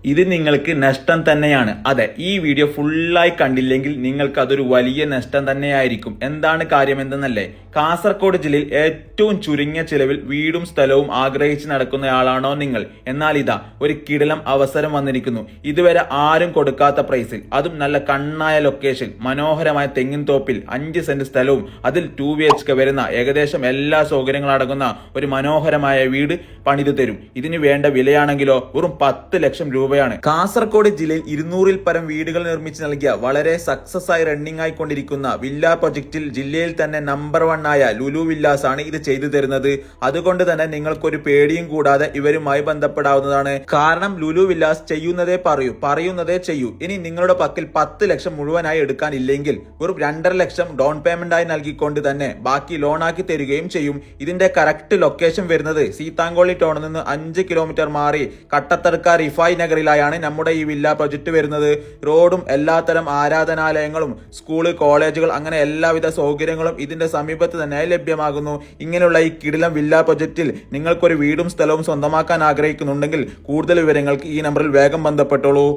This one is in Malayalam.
ഇത് നിങ്ങൾക്ക് നഷ്ടം തന്നെയാണ്. അതെ, ഈ വീഡിയോ ഫുള്ളായി കണ്ടില്ലെങ്കിൽ നിങ്ങൾക്ക് അതൊരു വലിയ നഷ്ടം തന്നെയായിരിക്കും. എന്താണ് കാര്യം എന്തെന്നല്ലേ? കാസർഗോഡ് ജില്ലയിൽ ഏറ്റവും ചുരുങ്ങിയ ചിലവിൽ വീടും സ്ഥലവും ആഗ്രഹിച്ച് നടക്കുന്നയാളാണോ നിങ്ങൾ? എന്നാൽ ഇതാ ഒരു കിടിലം അവസരം വന്നിരിക്കുന്നു. ഇതുവരെ ആരും കൊടുക്കാത്ത പ്രൈസിൽ, അതും നല്ല കണ്ണായ ലൊക്കേഷൻ, മനോഹരമായ തെങ്ങിൻ തോപ്പിൽ 5 സെന്റ് സ്ഥലവും അതിൽ 2 BHK വരുന്ന ഏകദേശം എല്ലാ സൗകര്യങ്ങളും അടങ്ങുന്ന ഒരു മനോഹരമായ വീട് പണിതു തരും. ഇതിന് വേണ്ട വിലയാണെങ്കിലോ വെറും 10 ലക്ഷം രൂപയാണ്. കാസർഗോഡ് ജില്ലയിൽ 200-ൽ പരം വീടുകൾ നിർമ്മിച്ച് നൽകിയ വളരെ സക്സസ് ആയി റണ്ണിംഗ് ആയിക്കൊണ്ടിരിക്കുന്ന വില്ല പ്രൊജക്റ്റിൽ ജില്ലയിൽ തന്നെ നമ്പർ 1 ആയ ലുലു വില്ലാസ് ആണ് ഇത് ചെയ്തു തരുന്നത്. അതുകൊണ്ട് തന്നെ നിങ്ങൾക്കൊരു പേടിയും കൂടാതെ ഇവരുമായി ബന്ധപ്പെടാവുന്നതാണ്. കാരണം ലുലു വില്ലാസ് ചെയ്യുന്നതേ പറയൂ, പറയുന്നതേ ചെയ്യൂ. ഇനി നിങ്ങളുടെ പക്കൽ 10 ലക്ഷം മുഴുവനായി എടുക്കാനില്ലെങ്കിൽ വെറും 2.5 ലക്ഷം ഡൗൺ പേയ്മെന്റ് ആയി നൽകിക്കൊണ്ട് തന്നെ ബാക്കി ലോൺ ആക്കി തരികയും ചെയ്യും. ഇതിന്റെ കറക്റ്റ് ലൊക്കേഷൻ വരുന്നത് സീതാങ്കോളി ടൗണിൽ നിന്ന് 5 കിലോമീറ്റർ മാറി കട്ടത്തർക്ക റിഫായ് നഗറിലായാണ് നമ്മുടെ ഈ വില്ല പ്രൊജക്ട് വരുന്നത്. റോഡും എല്ലാത്തരം ആരാധനാലയങ്ങളും സ്കൂള് കോളേജുകൾ അങ്ങനെ എല്ലാവിധ സൗകര്യങ്ങളും ഇതിന്റെ സമീപത്ത് തന്നെ ലഭ്യമാകുന്നു. ഇങ്ങനെയുള്ള ഈ കിടിലം വില്ല പ്രൊജക്റ്റിൽ നിങ്ങൾക്കൊരു വീടും സ്ഥലവും സ്വന്തമാക്കാൻ ആഗ്രഹിക്കുന്നുണ്ടെങ്കിൽ കൂടുതൽ വിവരങ്ങൾക്ക് ഈ നമ്പറിൽ വേഗം ബന്ധപ്പെട്ടോളൂ.